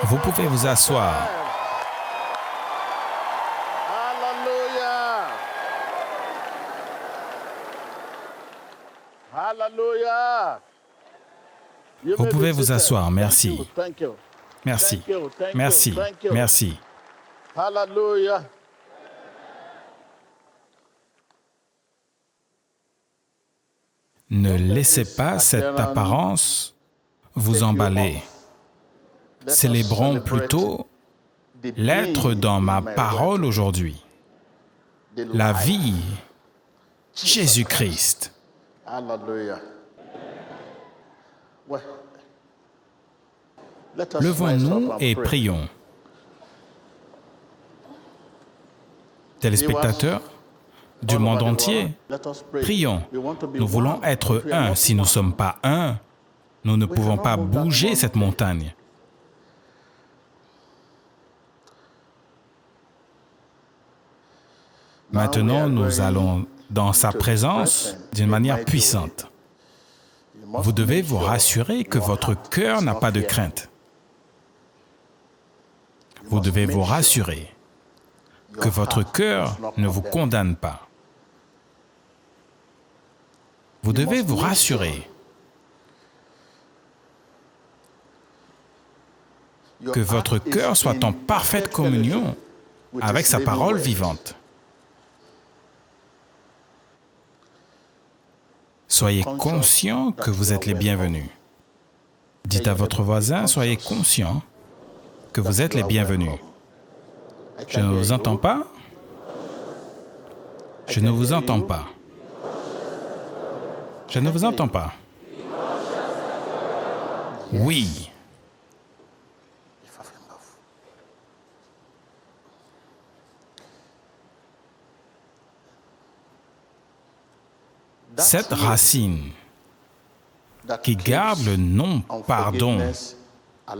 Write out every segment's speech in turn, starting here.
Vous pouvez vous asseoir. Hallelujah. Hallelujah. Vous pouvez vous asseoir. Merci. Thank you. Merci. Thank you. Thank you. Merci. Thank you. Merci. Hallelujah. Ne laissez pas cette apparence vous emballer. Célébrons plutôt l'être dans ma parole aujourd'hui. La vie, Jésus-Christ. Hallelujah. Well, let us rise Levons-nous up and et pray. prions. Téléspectateurs du monde entier, Let us pray. prions. We want to be Nous voulons one. être If we are un. not Si nous ne sommes pas un, nous ne pouvons pas bouger cette montagne. Maintenant, nous allons dans sa présence d'une manière puissante. Vous devez vous rassurer que votre cœur n'a pas de crainte. Vous devez vous rassurer que votre cœur ne vous condamne pas. Vous devez vous rassurer que votre cœur soit en parfaite communion avec sa parole vivante. Soyez conscient que vous êtes les bienvenus. Dites à votre voisin, soyez conscient que vous êtes les bienvenus. Je ne vous entends pas. Je ne vous entends pas. Je ne vous entends pas. Oui. Cette racine qui garde le non-pardon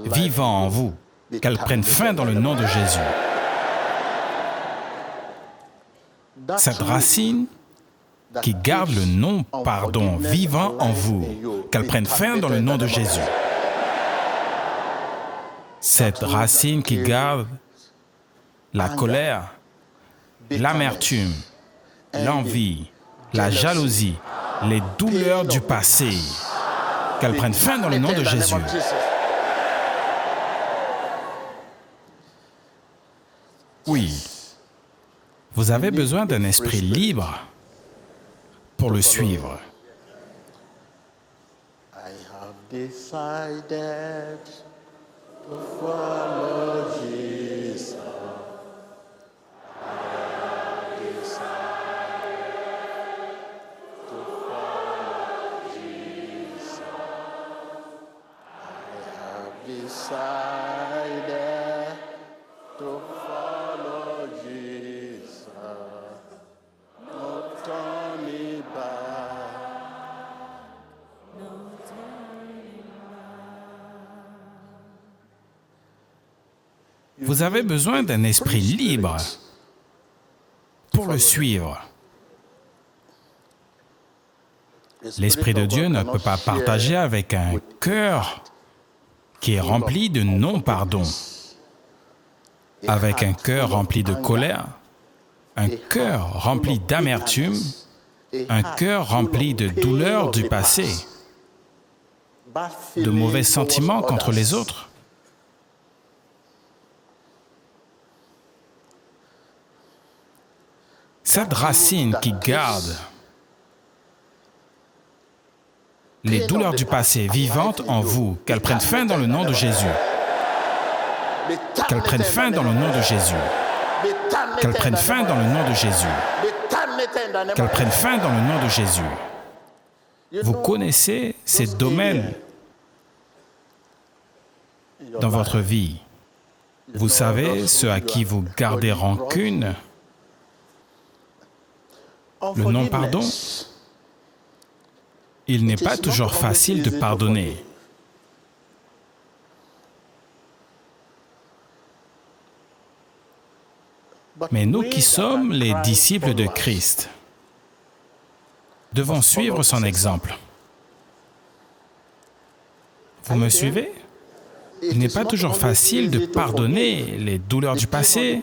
vivant en vous, qu'elle prenne fin dans le nom de Jésus. Cette racine qui garde le non-pardon vivant en vous, qu'elle prenne fin dans le nom de Jésus. Cette racine qui garde la colère, l'amertume, l'envie, la jalousie, les douleurs du passé, qu'elles prennent fin dans le nom de Jésus. Oui, vous avez besoin d'un esprit libre pour le suivre. I have decided to follow Jesus. Decided to follow Jesus, no turning back. Vous avez besoin d'un esprit libre pour le suivre. L'Esprit de Dieu ne peut pas partager avec un cœur qui est rempli de non-pardon, avec un cœur rempli de colère, un cœur rempli d'amertume, un cœur rempli de douleurs du passé, de mauvais sentiments contre les autres. Cette racine qui garde les douleurs du passé vivantes en vous, qu'elles prennent fin dans le nom de Jésus. Qu'elles prennent fin dans le nom de Jésus. Qu'elles prennent fin dans le nom de Jésus. Qu'elles prennent fin dans le nom de Jésus. Vous connaissez ces domaines dans votre vie. Vous savez ceux à qui vous gardez rancune, le non-pardon. Il n'est pas toujours facile de pardonner. Mais nous qui sommes les disciples de Christ devons suivre son exemple. Vous me suivez? Il n'est pas toujours facile de pardonner les douleurs du passé,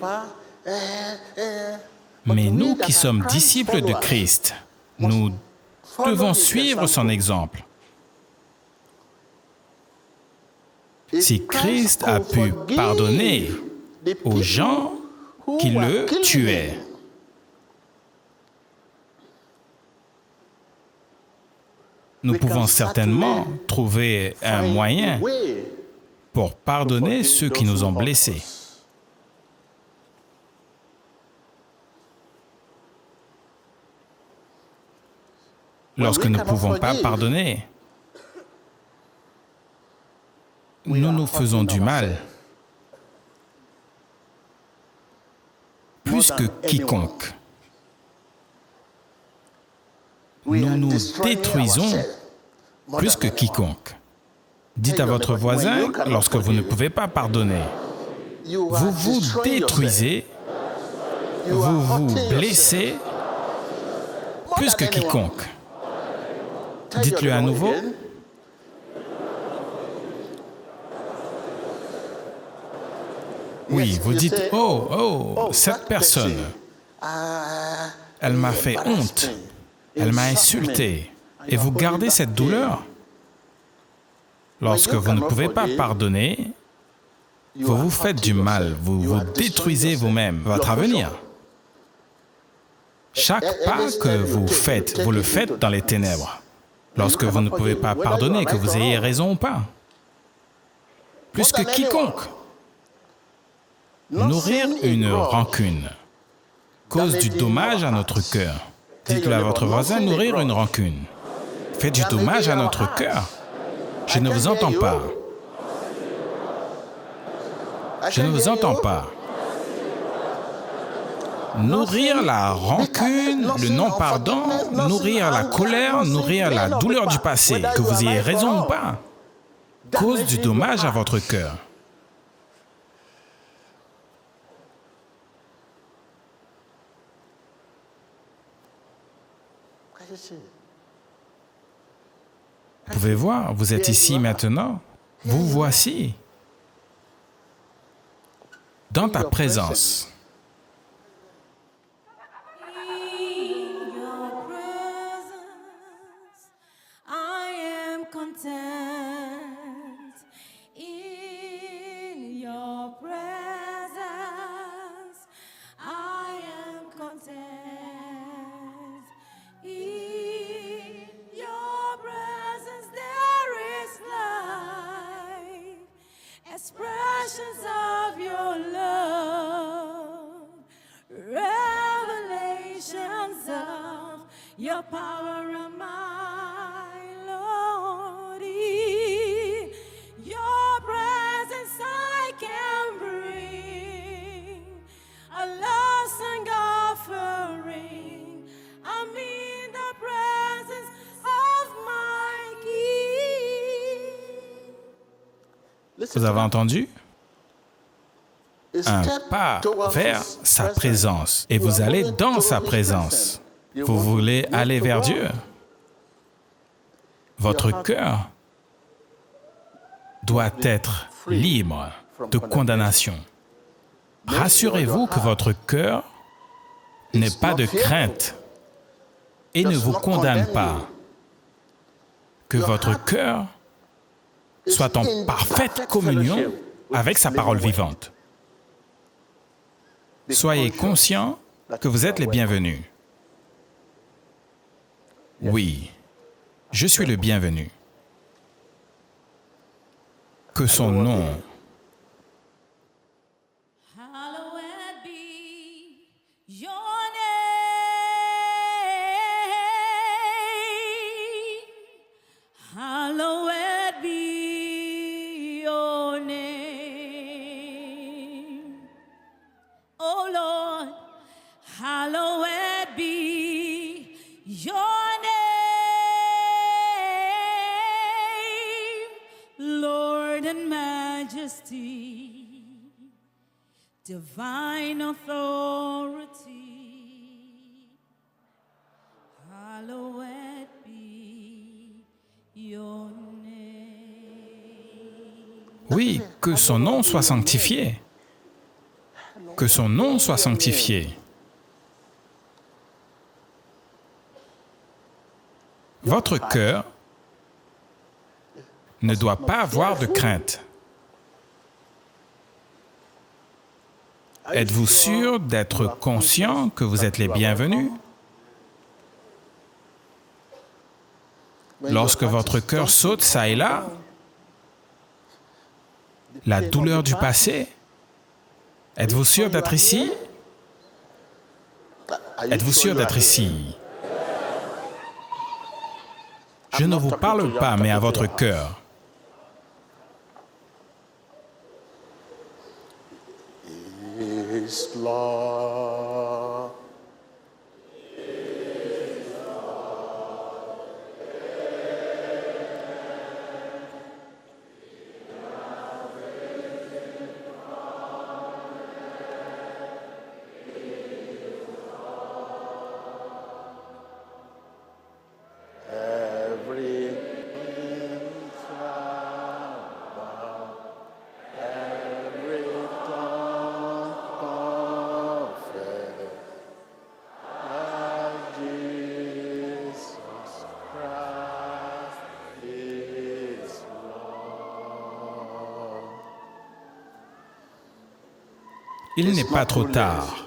mais nous qui sommes disciples de Christ, nous devons suivre son exemple. Si Christ a pu pardonner aux gens qui le tuaient, nous pouvons certainement trouver un moyen pour pardonner ceux qui nous ont blessés. Lorsque nous ne pouvons pas pardonner, nous nous faisons du mal plus que quiconque. Nous nous détruisons plus que quiconque. Dites à votre voisin, lorsque vous ne pouvez pas pardonner, vous vous détruisez, vous vous blessez plus que quiconque. Dites-le à nouveau. Oui, vous dites, oh, cette personne, elle m'a fait honte, elle m'a insulté. Et vous gardez cette douleur. Lorsque vous ne pouvez pas pardonner, vous vous faites du mal, vous vous détruisez vous-même, votre avenir. Chaque pas que vous faites, vous le faites dans les ténèbres. Lorsque vous ne pouvez pas pardonner, que vous ayez raison ou pas. Plus que quiconque. Nourrir une rancune cause du dommage à notre cœur. Dites-le à votre voisin, nourrir une rancune fait du dommage à notre cœur. Je ne vous entends pas. Je ne vous entends pas. Nourrir la rancune, le non-pardon, nourrir la colère, nourrir la douleur du passé, que vous ayez raison ou pas, cause du dommage à votre cœur. Vous pouvez voir, vous êtes ici maintenant, vous voici, dans ta présence. Expressions of your love, revelations of your power of my Lord. In your presence I can bring a love song offering. I'm in the presence of my King. Vous avez entendu? Un pas vers sa présence. Et vous allez dans sa présence. Vous voulez aller vers Dieu. Votre cœur doit être libre de condamnation. Rassurez-vous que votre cœur n'est pas de crainte et ne vous condamne pas. Que votre cœur soit en parfaite communion avec sa parole vivante. Soyez conscients que vous êtes les bienvenus. Oui, je suis le bienvenu. Que son nom Hallowed be your name. Hallowed be your name. Oh Lord, hallowed be your name. Lord and majesty, divine authority, hallowed be your name. Oui, que son nom soit sanctifié. Que son nom soit sanctifié. Votre cœur ne doit pas avoir de crainte. Êtes-vous sûr d'être conscient que vous êtes les bienvenus? Lorsque votre cœur saute çà et là, la douleur du passé, êtes-vous sûr d'être ici? Êtes-vous sûr d'être ici? Je ne vous parle pas, mais à votre cœur. Is Lord. Every every tongue confess that Jesus Christ is Lord. Il n'est pas trop tard.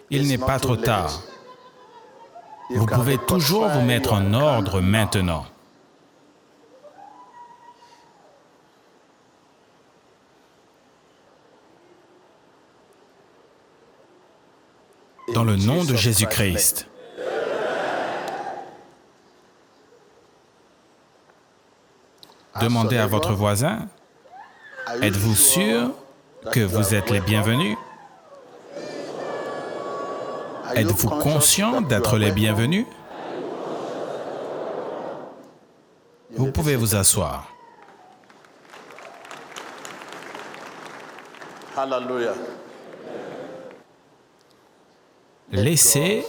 Il n'est pas trop tard. Vous pouvez toujours vous mettre en ordre maintenant. Dans le nom de Jésus-Christ. Demandez à votre voisin, êtes-vous sûr que vous êtes les bienvenus? Êtes-vous conscient d'être les bienvenus? Vous pouvez vous asseoir. Hallelujah. Laissez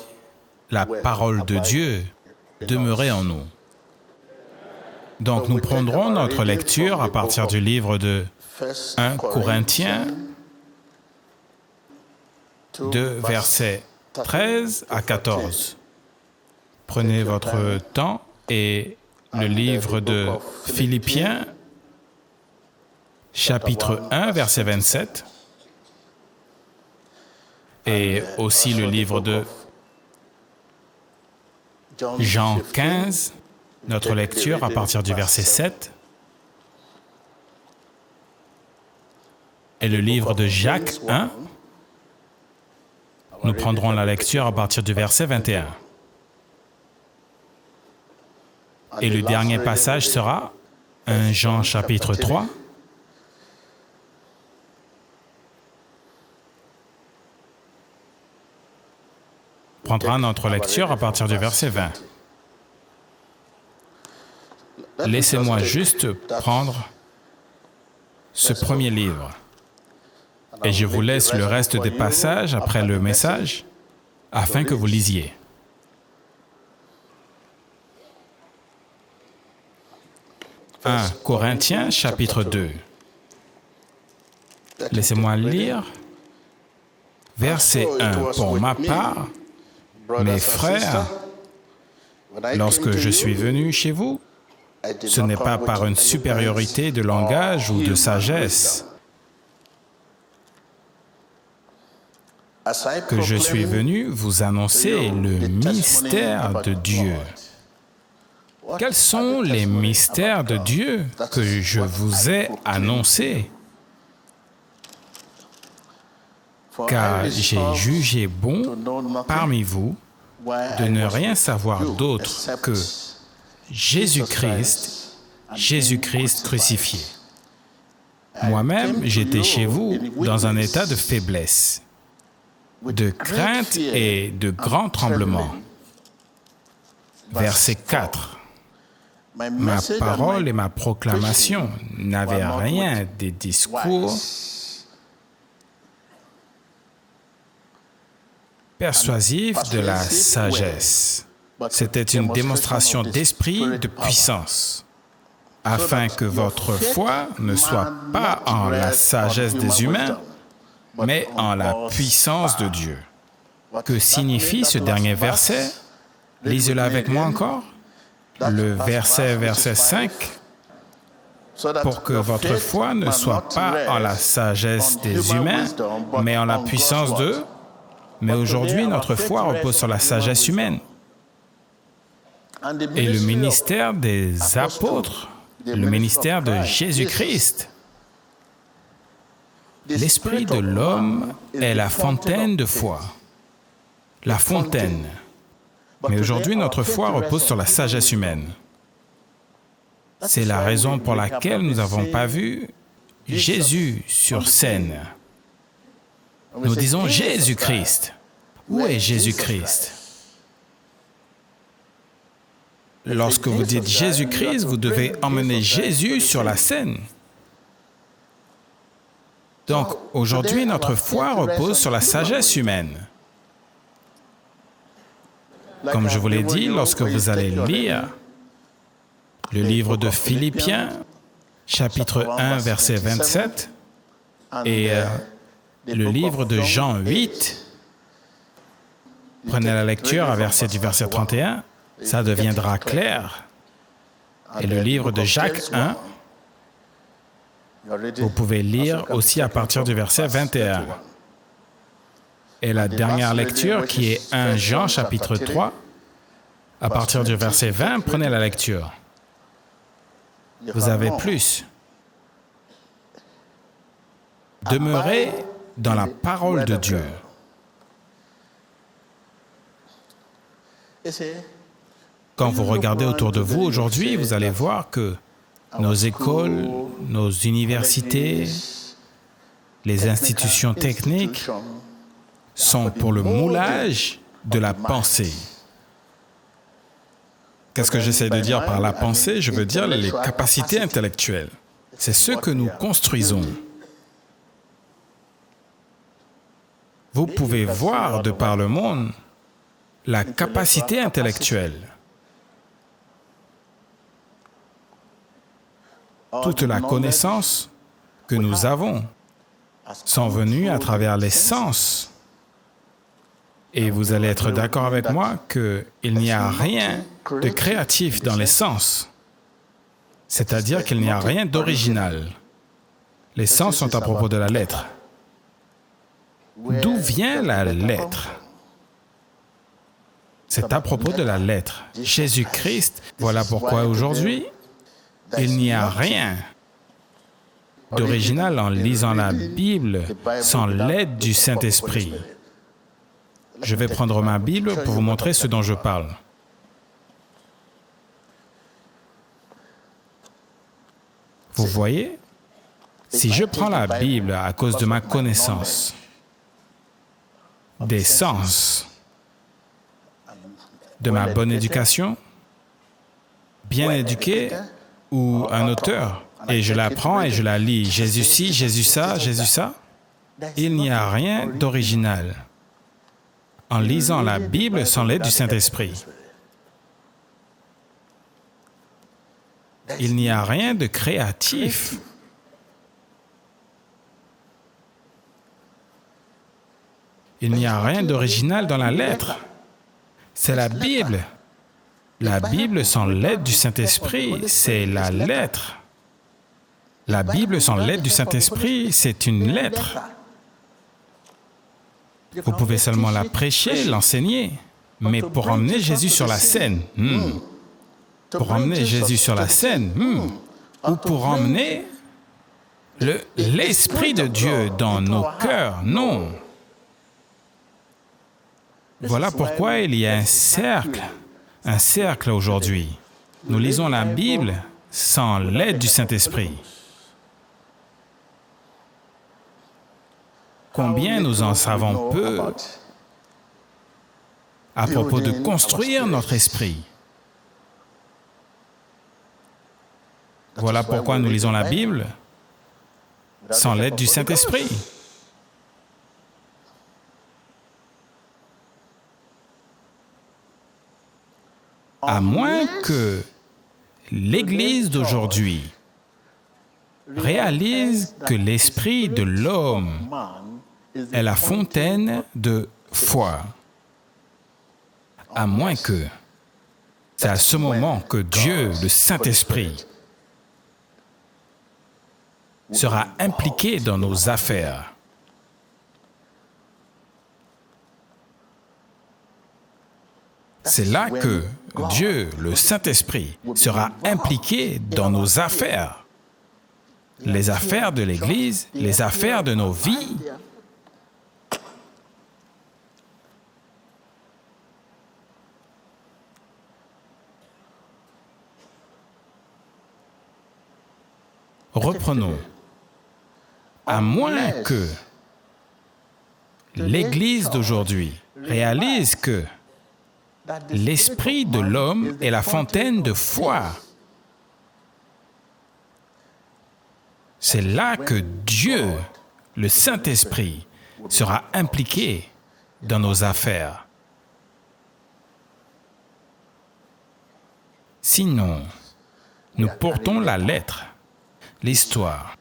la parole de Dieu demeurer en nous. Donc nous prendrons notre lecture à partir du livre de 1 Corinthiens 2, versets 13 à 14. Prenez votre temps et le livre de Philippiens, chapitre 1, verset 27, et aussi le livre de Jean 15, notre lecture à partir du verset 7, et le livre de Jacques 1, nous prendrons la lecture à partir du verset 21. Et le dernier passage sera 1 Jean chapitre 3. Prendra notre lecture à partir du verset 20. Laissez-moi juste prendre ce premier livre. Et je vous laisse le reste des passages après le message, afin que vous lisiez. « 1 Corinthiens, chapitre 2. Laissez-moi lire. Verset 1. Pour ma part, mes frères, lorsque je suis venu chez vous, ce n'est pas par une supériorité de langage ou de sagesse que je suis venu vous annoncer le mystère de Dieu. Quels sont les mystères de Dieu que je vous ai annoncés? Car j'ai jugé bon parmi vous de ne rien savoir d'autre que Jésus-Christ, Jésus-Christ crucifié. Moi-même, j'étais chez vous dans un état de faiblesse, de crainte et de grand tremblement. Verset 4. Ma parole et ma proclamation n'avaient rien des discours persuasifs de la sagesse, C'était une démonstration d'esprit, de puissance, afin que votre foi ne soit pas en la sagesse des humains, mais en la puissance de Dieu. Que signifie ce dernier verset? Lisez-le avec moi encore. Le verset 5. Pour que votre foi ne soit pas en la sagesse des humains, mais en la puissance d'eux. Mais aujourd'hui, notre foi repose sur la sagesse humaine. Et le ministère des apôtres, le ministère de Jésus-Christ. L'esprit de l'homme est la fontaine de foi. La fontaine. Mais aujourd'hui, notre foi repose sur la sagesse humaine. C'est la raison pour laquelle nous n'avons pas vu Jésus sur scène. Nous disons Jésus-Christ. Où est Jésus-Christ? Lorsque vous dites Jésus-Christ, vous devez emmener Jésus sur la scène. Donc, aujourd'hui, notre foi repose sur la sagesse humaine. Comme je vous l'ai dit, lorsque vous allez lire le livre de Philippiens, chapitre 1, verset 27, et le livre de Jean 8, prenez la lecture à verset du verset 31, ça deviendra clair. Et le livre de Jacques 1, vous pouvez lire aussi à partir du verset 21. Et la dernière lecture, qui est 1 Jean, chapitre 3, à partir du verset 20, prenez la lecture. Vous avez plus. Demeurez dans la parole de Dieu. Quand vous regardez autour de vous aujourd'hui, vous allez voir que nos écoles, nos universités, les institutions techniques sont pour le moulage de la pensée. Qu'est-ce que j'essaie de dire par la pensée? Je veux dire les capacités intellectuelles. C'est ce que nous construisons. Vous pouvez voir de par le monde la capacité intellectuelle. Toute la connaissance que nous avons sont venues à travers les sens. Et vous allez être d'accord avec moi qu'il n'y a rien de créatif dans les sens. C'est-à-dire qu'il n'y a rien d'original. Les sens sont à propos de la lettre. D'où vient la lettre? C'est à propos de la lettre. Jésus-Christ, voilà pourquoi aujourd'hui, il n'y a rien d'original en lisant la Bible sans l'aide du Saint-Esprit. Je vais prendre ma Bible pour vous montrer ce dont je parle. Vous voyez, si je prends la Bible à cause de ma connaissance des sens, de ma bonne éducation, bien éduqué, ou un auteur, et je la prends et je la lis, Jésus ci, Jésus ça, Jésus ça, il n'y a rien d'original en lisant la Bible sans l'aide du Saint-Esprit. Il n'y a rien de créatif. Il n'y a rien d'original dans la lettre. C'est la Bible. La Bible sans l'aide du Saint-Esprit, c'est la lettre. La Bible sans l'aide du Saint-Esprit, c'est une lettre. Vous pouvez seulement la prêcher, l'enseigner, mais pour emmener Jésus sur la scène, pour emmener Jésus sur la scène, ou pour emmener l'Esprit de Dieu dans nos cœurs, non. Voilà pourquoi il y a un cercle aujourd'hui. Nous lisons la Bible sans l'aide du Saint-Esprit. Combien nous en savons peu à propos de construire notre esprit. Voilà pourquoi nous lisons la Bible sans l'aide du Saint-Esprit. À moins que l'Église d'aujourd'hui réalise que l'esprit de l'homme est la fontaine de foi. À moins que, c'est à ce moment que Dieu, le Saint-Esprit, sera impliqué dans nos affaires. C'est là que Dieu, le Saint-Esprit, sera impliqué dans nos affaires. Les affaires de l'Église, les affaires de nos vies. Reprenons. À moins que l'Église d'aujourd'hui réalise que l'esprit de l'homme est la fontaine de foi. C'est là que Dieu, le Saint-Esprit, sera impliqué dans nos affaires. Sinon, nous portons la lettre, l'histoire,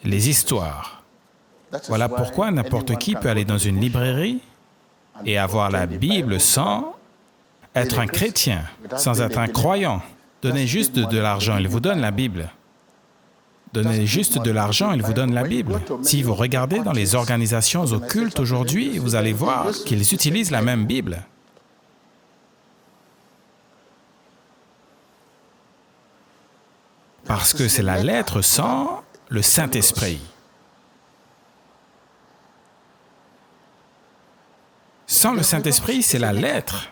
les histoires. Voilà pourquoi n'importe qui peut aller dans une librairie et avoir la Bible sans être un chrétien, sans être un croyant. Donnez juste de l'argent, il vous donne la Bible. Donnez juste de l'argent, il vous donne la Bible. Si vous regardez dans les organisations occultes aujourd'hui, vous allez voir qu'ils utilisent la même Bible. Parce que c'est la lettre sans le Saint-Esprit. Sans le Saint-Esprit, c'est la lettre.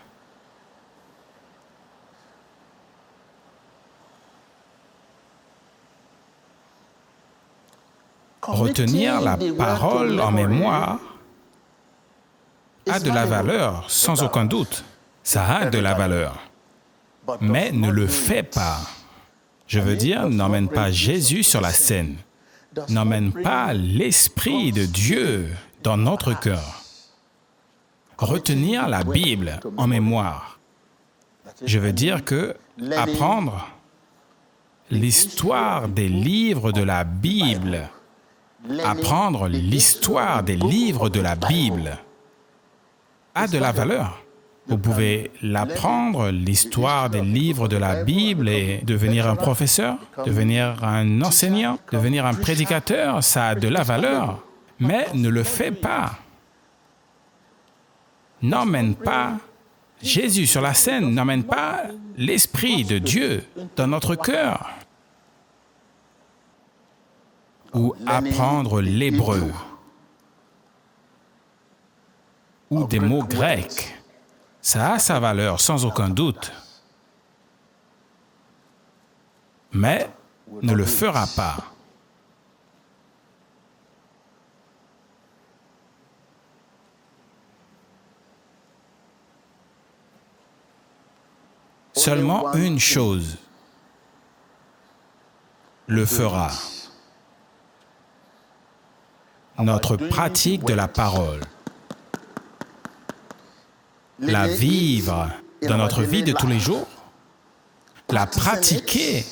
Retenir la parole en mémoire a de la valeur, sans aucun doute. Ça a de la valeur. Mais ne le fais pas. Je veux dire, n'emmène pas Jésus sur la scène. N'emmène pas l'Esprit de Dieu dans notre cœur. Retenir la Bible en mémoire. Je veux dire que apprendre l'histoire des livres de la Bible, apprendre l'histoire des livres de la Bible a de la valeur. Vous pouvez l'apprendre, l'histoire des livres de la Bible, et devenir un professeur, devenir un enseignant, devenir un prédicateur, ça a de la valeur. Mais ne le fais pas. N'emmène pas Jésus sur la scène, n'emmène pas l'Esprit de Dieu dans notre cœur. Ou apprendre l'hébreu, ou des mots grecs. Ça a sa valeur, sans aucun doute. Mais ne le fera pas. Seulement une chose le fera. Notre pratique de la parole. La vivre dans notre vie de tous les jours. La pratiquer.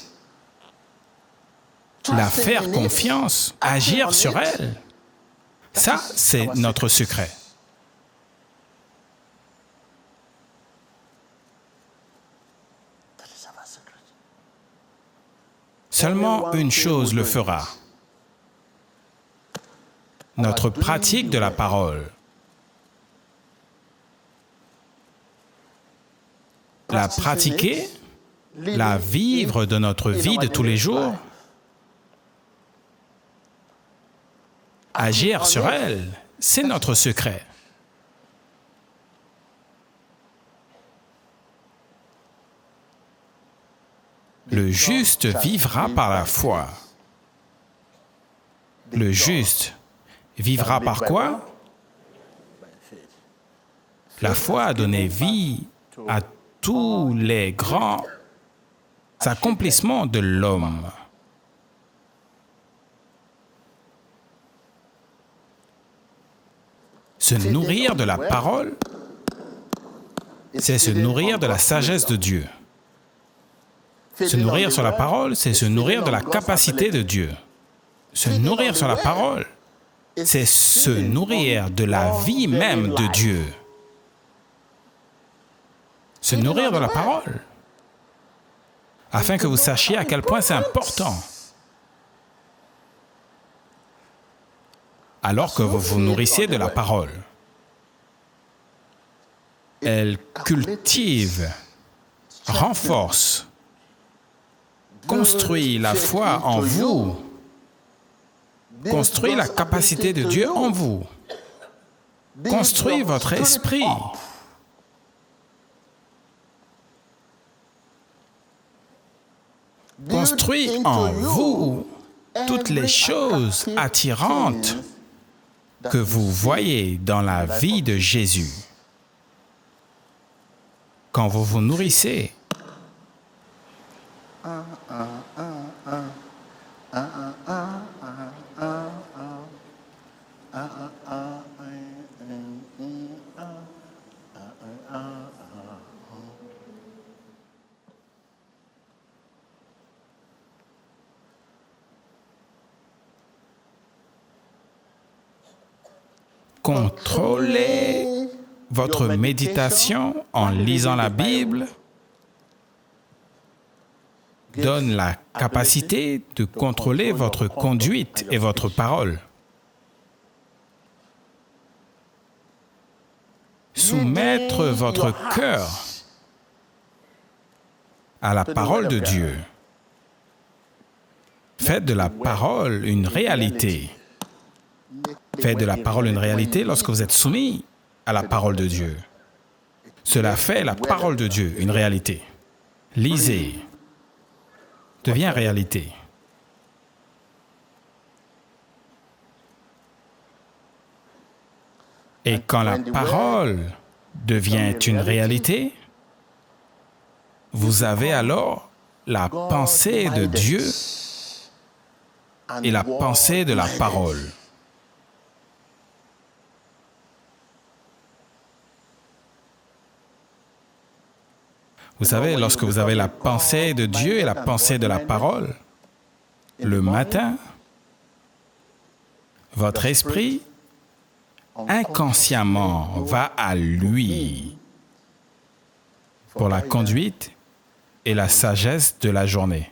La faire confiance. Agir sur elle. Ça, c'est notre secret. Seulement une chose le fera. Notre pratique de la parole. La pratiquer, la vivre de notre vie de tous les jours, agir sur elle, c'est notre secret. Le juste vivra par la foi. Le juste vivra par quoi? La foi a donné vie à tous les grands accomplissements de l'homme. Se nourrir de la parole c'est se nourrir de la sagesse de Dieu. Se nourrir sur la parole, c'est se nourrir de la capacité de Dieu. Se nourrir sur la parole, c'est se nourrir de la vie même de Dieu. Se nourrir de la parole, afin que vous sachiez à quel point c'est important. Alors que vous vous nourrissez de la parole, elle cultive, renforce, construit la foi en vous, construit la capacité de Dieu en vous, construit votre esprit. Construit en vous toutes les choses attirantes que vous voyez dans la vie de Jésus. Quand vous vous nourrissez, contrôlez votre méditation en lisant la Bible, donne la capacité de contrôler votre conduite et votre parole. Soumettre votre cœur à la parole de Dieu. Faites de la parole une réalité. Faites de la parole une réalité lorsque vous êtes soumis à la parole de Dieu. Cela fait la parole de Dieu une réalité. Lisez. Devient réalité. Et quand la parole devient une réalité, vous avez alors la pensée de Dieu et la pensée de la parole. Vous savez, lorsque vous avez la pensée de Dieu et la pensée de la parole, le matin, votre esprit inconsciemment va à lui pour la conduite et la sagesse de la journée.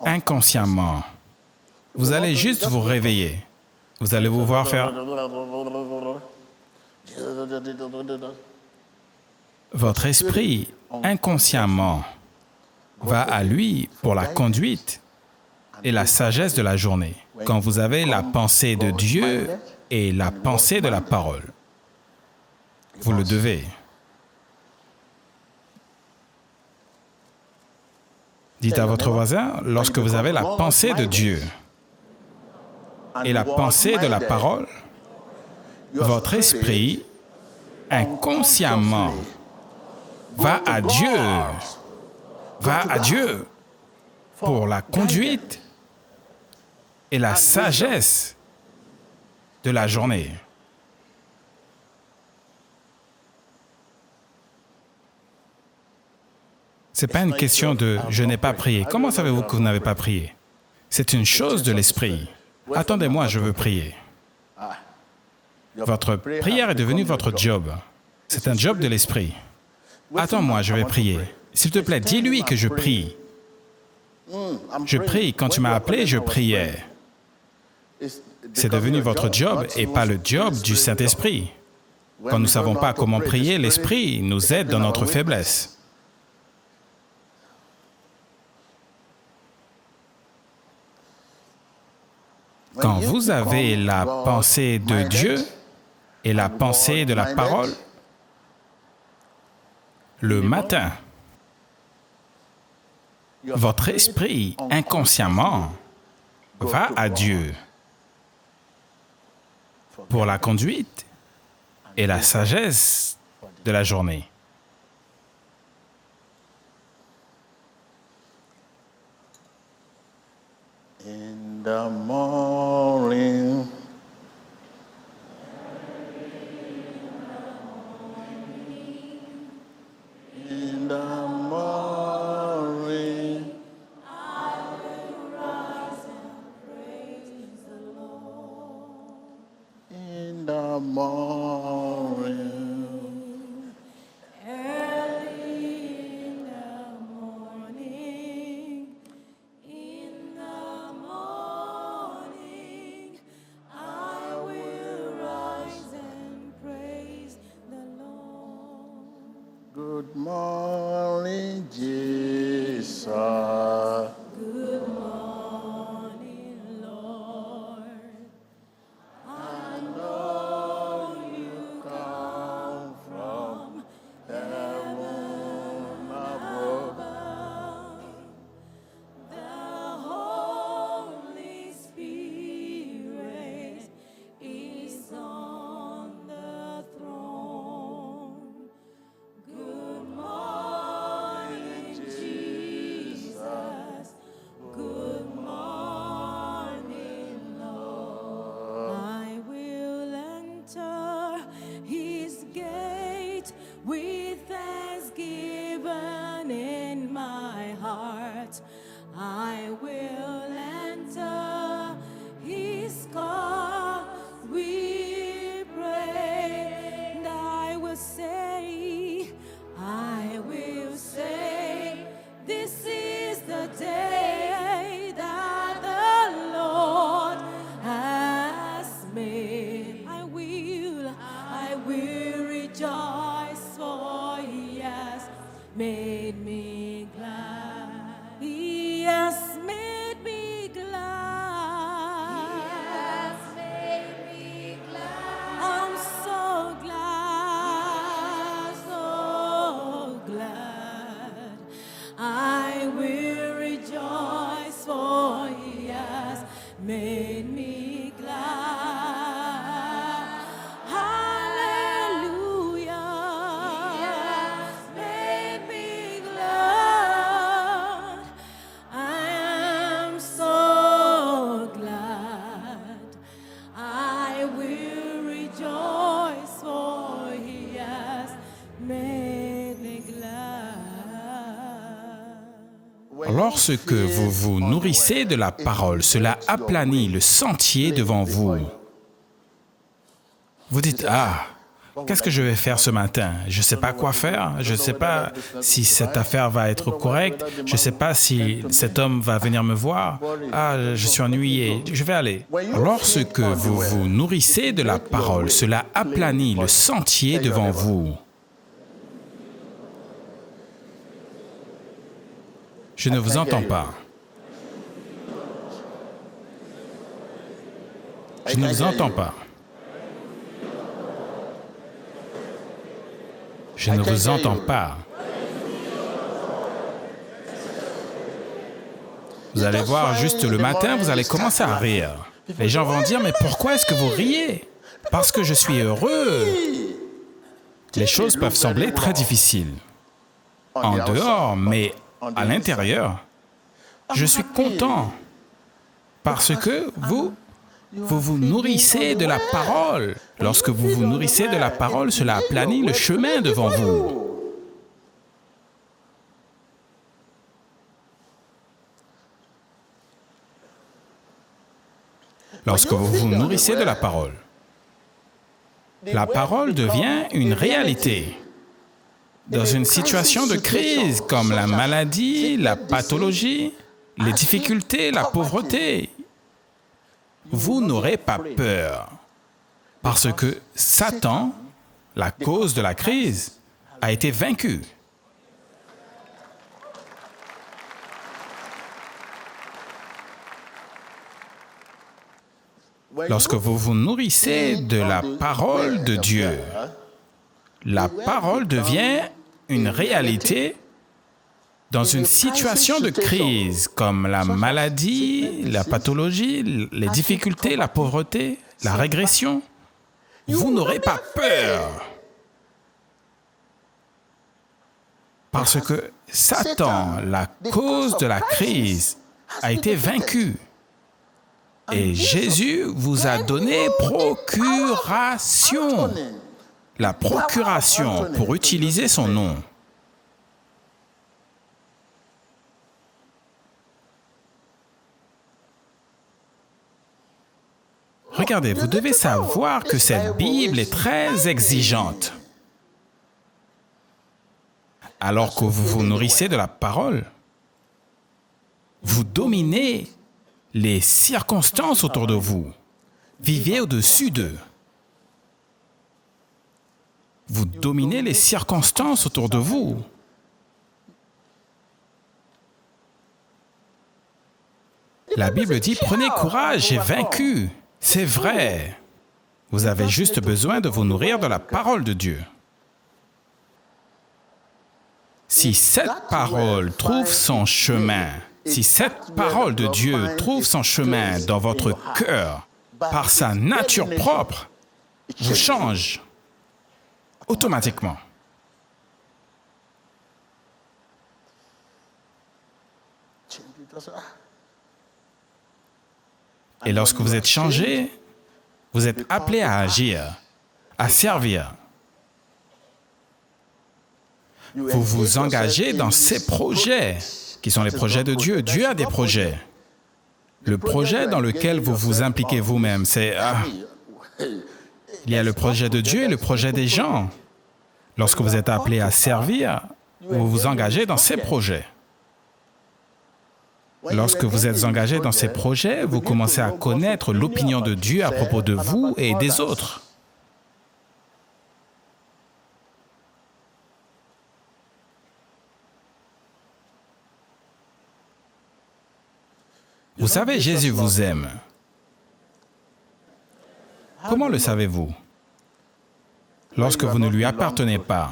Inconsciemment. Vous allez juste vous réveiller. Vous allez vous voir faire... Votre esprit, inconsciemment, va à lui pour la conduite et la sagesse de la journée. Quand vous avez la pensée de Dieu et la pensée de la parole, vous le devez. Dites à votre voisin, lorsque vous avez la pensée de Dieu et la pensée de la parole, votre esprit, inconsciemment, va à Dieu pour la conduite et la sagesse de la journée. Ce n'est pas une question de « je n'ai pas prié ». Comment savez-vous que vous n'avez pas prié? C'est une chose de l'esprit. Attendez-moi, je veux prier. Votre prière est devenue votre job. C'est un job de l'esprit. Attends-moi, je vais prier. S'il te plaît, dis-lui que je prie. Je prie. Quand tu m'as appelé, je priais. C'est devenu votre job et pas le job du Saint-Esprit. Quand nous ne savons pas comment prier, l'Esprit nous aide dans notre faiblesse. Quand vous avez la pensée de Dieu et la pensée de la parole, le matin, votre esprit, inconsciemment, va à Dieu pour la conduite et la sagesse de la journée. In the morning, Good morning, Jesus. Good morning, Lord. I know you come from heaven above. The Holy Spirit is on the throne. Good morning, Jesus. Good morning, Lord. I will enter His gate with thanksgiving in my heart. I will enter His court with praise, and I will say, this is the day that the Lord has made. I will rejoice, for He has made me glad. He has made me glad. He has made me glad. I'm so glad, so glad. I will rejoice, for He has made me glad. Hallelujah. He has made me glad. I am so glad. I will rejoice, for He has made me glad. Lorsque vous vous nourrissez de la parole, cela aplanit le sentier devant vous. Vous dites, qu'est-ce que je vais faire ce matin? Je ne sais pas quoi faire. Je ne sais pas si cette affaire va être correcte. Je ne sais pas si cet homme va venir me voir. Je suis ennuyé. Je vais aller. Lorsque vous vous nourrissez de la parole, cela aplanit le sentier devant vous. Je ne vous entends pas. Je ne vous entends pas. Je ne vous entends pas. Vous allez voir, juste le matin, vous allez commencer à rire. Les gens vont dire, mais pourquoi est-ce que vous riez? Parce que je suis heureux. Les choses peuvent sembler très difficiles en dehors, mais à l'intérieur, je suis content parce que vous vous nourrissez de la parole. Lorsque vous vous nourrissez de la parole, cela aplanit le chemin devant vous. Lorsque vous vous nourrissez de la parole devient une réalité. Dans une situation de crise comme la maladie, la pathologie, les difficultés, la pauvreté, vous n'aurez pas peur. Parce que Satan, la cause de la crise, a été vaincu. Lorsque vous vous nourrissez de la parole de Dieu, la parole devient une réalité dans une situation de crise comme la maladie, la pathologie, les difficultés, la pauvreté, la régression. Vous n'aurez pas peur. Parce que Satan, la cause de la crise, a été vaincu. Et Jésus vous a donné procuration. La procuration pour utiliser son nom. Regardez, vous devez savoir que cette Bible est très exigeante. Alors que vous vous nourrissez de la parole, vous dominez les circonstances autour de vous. Vivez au-dessus d'eux. Vous dominez les circonstances autour de vous. La Bible dit, prenez courage, j'ai vaincu. C'est vrai. Vous avez juste besoin de vous nourrir de la parole de Dieu. Si cette parole trouve son chemin, si cette parole de Dieu trouve son chemin dans votre cœur, par sa nature propre, vous change automatiquement. Et lorsque vous êtes changé, vous êtes appelé à agir, à servir. Vous vous engagez dans ces projets qui sont les projets de Dieu. Dieu a des projets. Le projet dans lequel vous vous impliquez vous-même, c'est... il y a le projet de Dieu et le projet des gens. Lorsque vous êtes appelé à servir, vous vous engagez dans ces projets. Lorsque vous êtes engagé dans ces projets, vous commencez à connaître l'opinion de Dieu à propos de vous et des autres. Vous savez, Jésus vous aime. Comment le savez-vous? Lorsque vous ne lui appartenez pas,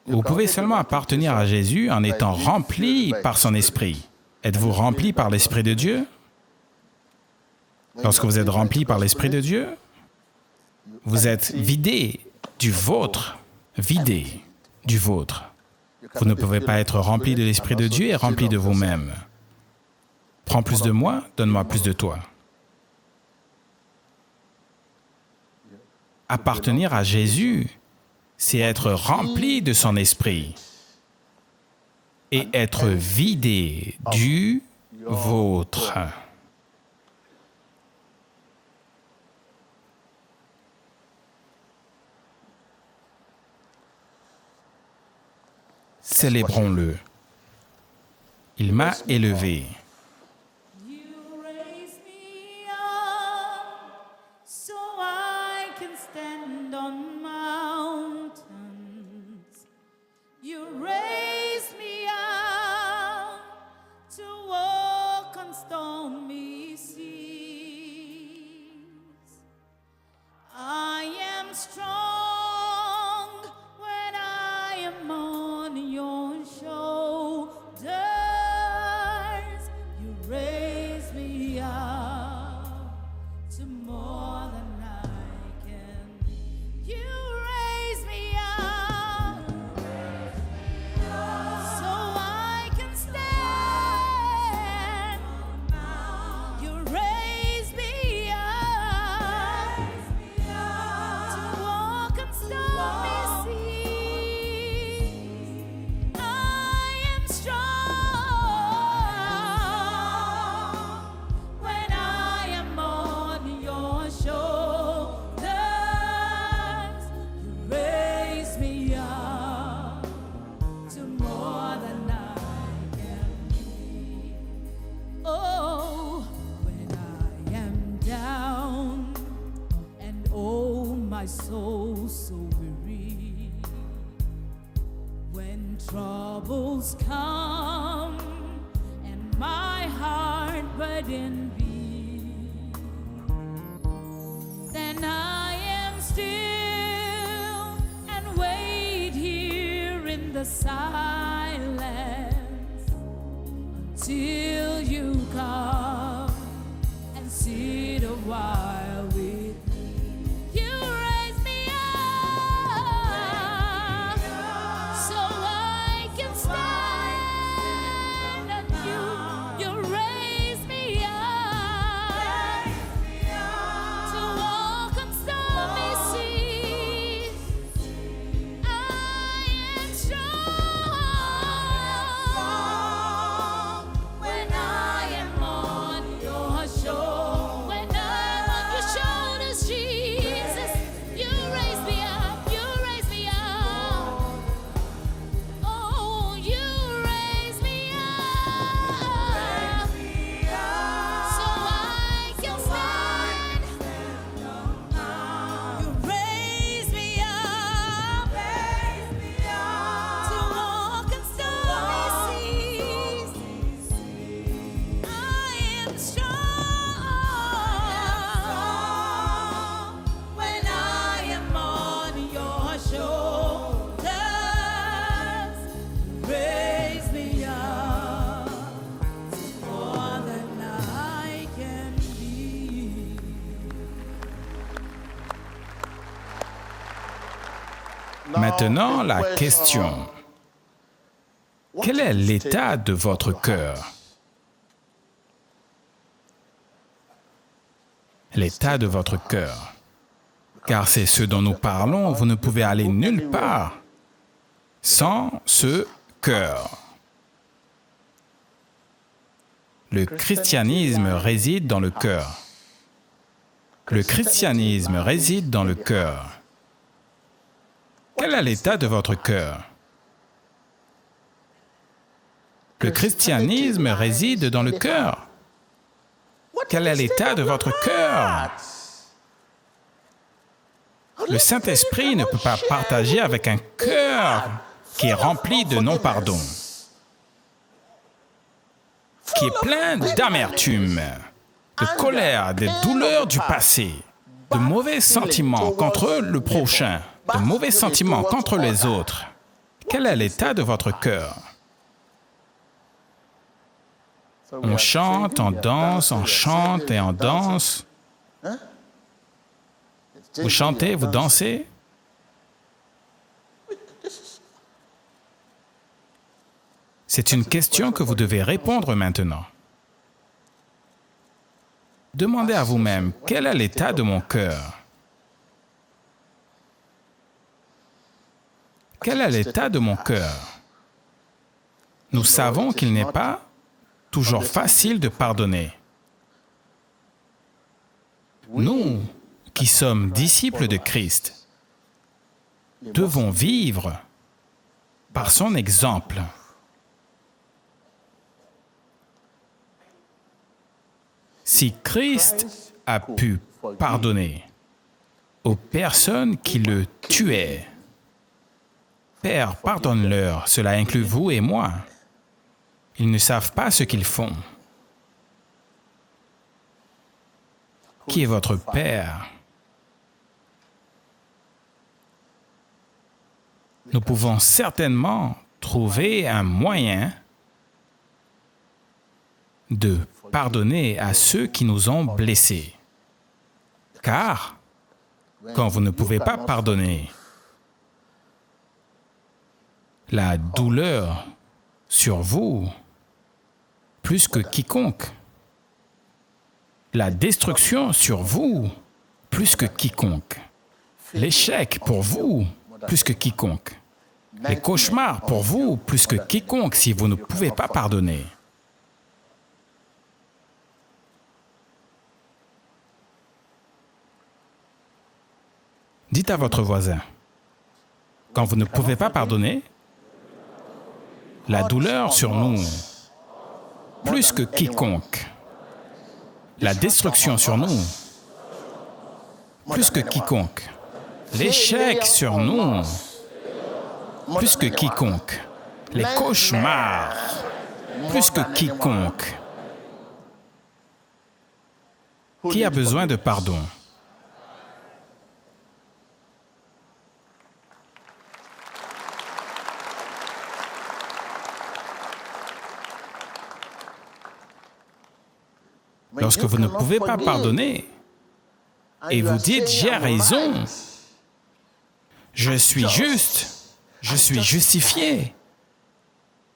vous pouvez seulement appartenir à Jésus en étant rempli par son esprit. Êtes-vous rempli par l'Esprit de Dieu? Lorsque vous êtes rempli par l'Esprit de Dieu, vous êtes vidé du vôtre. Vidé du vôtre. Vous ne pouvez pas être rempli de l'Esprit de Dieu et rempli de vous-même. Prends plus de moi, donne-moi plus de toi. Appartenir à Jésus, c'est être rempli de son esprit et être vidé du vôtre. Célébrons-le. Il m'a élevé. My soul so weary when troubles come and my heart burden be, then I am still and wait here in the silence until you come and sit a while with me. When I am on Maintenant, la question. Quel est l'état de votre cœur? L'état de votre cœur. Car c'est ce dont nous parlons, vous ne pouvez aller nulle part sans ce cœur. Le christianisme réside dans le cœur. Le christianisme réside dans le cœur. Quel est l'état de votre cœur? Le christianisme réside dans le cœur. Quel est l'état de votre cœur? Le Saint-Esprit ne peut pas partager avec un cœur qui est rempli de non-pardon, qui est plein d'amertume, de colère, des douleurs du passé, de mauvais sentiments contre le prochain, de mauvais sentiments contre les autres. Quel est l'état de votre cœur? On chante, on danse, on chante et on danse. Vous chantez, vous dansez? C'est une question que vous devez répondre maintenant. Demandez à vous-même, quel est l'état de mon cœur? Quel est l'état de mon cœur? Nous savons qu'il n'est pas toujours facile de pardonner. Nous, qui sommes disciples de Christ, devons vivre par son exemple. Si Christ a pu pardonner aux personnes qui le tuaient, Père, pardonne-leur, cela inclut vous et moi. Ils ne savent pas ce qu'ils font. Qui est votre Père? Nous pouvons certainement trouver un moyen de pardonner à ceux qui nous ont blessés. Car, quand vous ne pouvez pas pardonner, la douleur sur vous, plus que quiconque. La destruction sur vous, plus que quiconque. L'échec pour vous, plus que quiconque. Les cauchemars pour vous, plus que quiconque si vous ne pouvez pas pardonner. Dites à votre voisin, quand vous ne pouvez pas pardonner, la douleur sur nous, plus que quiconque. La destruction sur nous, plus que quiconque. L'échec sur nous, plus que quiconque. Les cauchemars, plus que quiconque. Qui a besoin de pardon? Lorsque vous ne pouvez pas pardonner et vous dites « j'ai raison, je suis juste, je suis justifié »,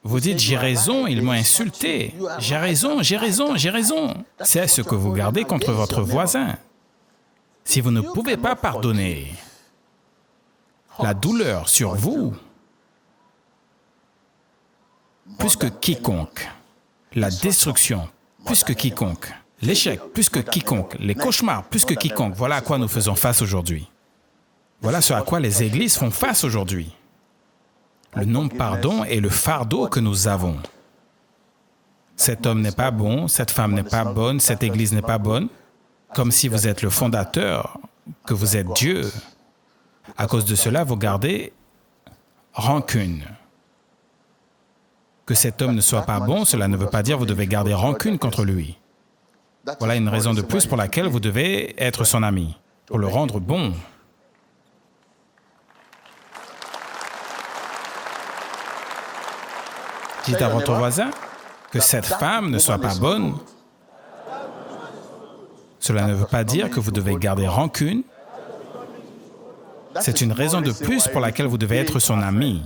vous dites « j'ai raison, ils m'ont insulté, j'ai raison, j'ai raison, j'ai raison », c'est ce que vous gardez contre votre voisin. Si vous ne pouvez pas pardonner, la douleur sur vous, plus que quiconque, la destruction, plus que quiconque, l'échec, plus que quiconque, les cauchemars, plus que quiconque, voilà à quoi nous faisons face aujourd'hui. Voilà ce à quoi les églises font face aujourd'hui. Le non-pardon est le fardeau que nous avons. Cet homme n'est pas bon, cette femme n'est pas bonne, cette église n'est pas bonne, comme si vous êtes le fondateur, que vous êtes Dieu. À cause de cela, vous gardez rancune. Que cet homme ne soit pas bon, cela ne veut pas dire que vous devez garder rancune contre lui. Voilà une raison de plus pour laquelle vous devez être son ami, pour le rendre bon. Dites à votre voisin que cette femme ne soit pas bonne. Cela ne veut pas dire que vous devez garder rancune. C'est une raison de plus pour laquelle vous devez être son ami,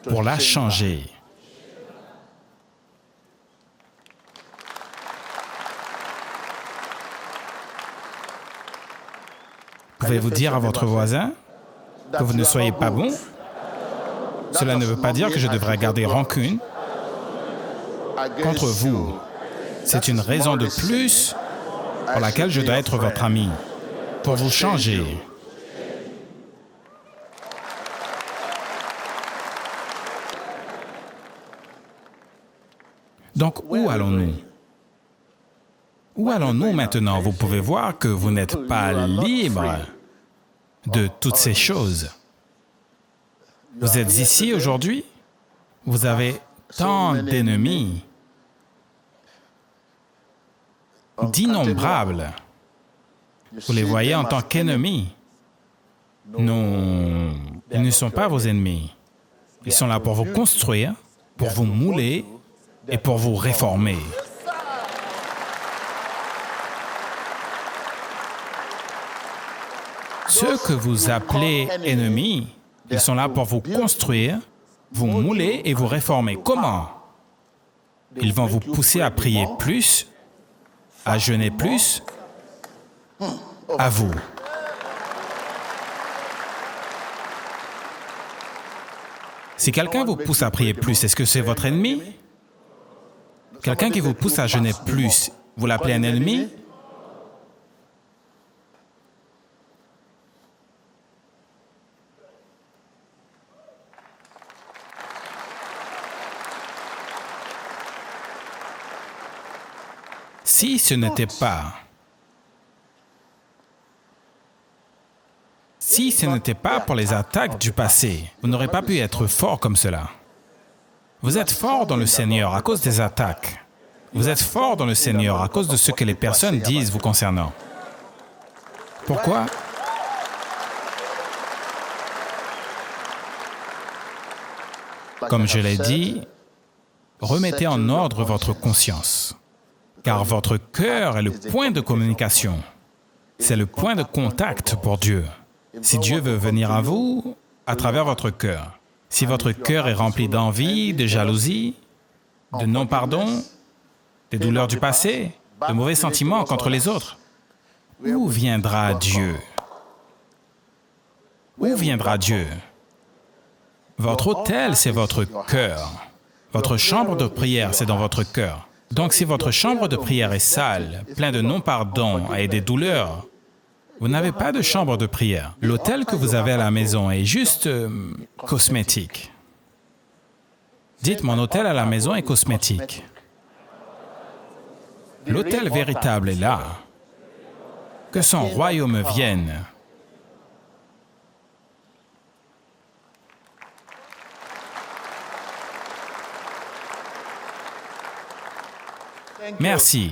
pour la changer. Pouvez-vous dire à votre voisin que vous ne soyez pas bon? Cela ne veut pas dire que je devrais garder rancune contre vous. C'est une raison de plus pour laquelle je dois être votre ami, pour vous changer. Donc, où allons-nous? Où allons-nous maintenant? Vous pouvez voir que vous n'êtes pas libre de toutes ces choses. Vous êtes ici aujourd'hui, vous avez tant d'ennemis, d'innombrables. Vous les voyez en tant qu'ennemis. Non, ils ne sont pas vos ennemis. Ils sont là pour vous construire, pour vous mouler et pour vous réformer. Ceux que vous appelez ennemis, ils sont là pour vous construire, vous mouler et vous réformer. Comment? Ils vont vous pousser à prier plus, à jeûner plus, à vous. Si quelqu'un vous pousse à prier plus, est-ce que c'est votre ennemi? Quelqu'un qui vous pousse à jeûner plus, vous l'appelez un ennemi? Si ce n'était pas pour les attaques du passé, vous n'aurez pas pu être fort comme cela. Vous êtes fort dans le Seigneur à cause des attaques. Vous êtes fort dans le Seigneur à cause de ce que les personnes disent vous concernant. Pourquoi? Comme je l'ai dit, remettez en ordre votre conscience, car votre cœur est le point de communication. C'est le point de contact pour Dieu. Si Dieu veut venir à vous, à travers votre cœur. Si votre cœur est rempli d'envie, de jalousie, de non-pardon, des douleurs du passé, de mauvais sentiments contre les autres, où viendra Dieu? Où viendra Dieu? Votre autel, c'est votre cœur. Votre chambre de prière, c'est dans votre cœur. Donc si votre chambre de prière est sale, plein de non-pardon et des douleurs, vous n'avez pas de chambre de prière. L'autel que vous avez à la maison est juste cosmétique. Dites, mon autel à la maison est cosmétique. L'autel véritable est là. Que son royaume vienne. Merci.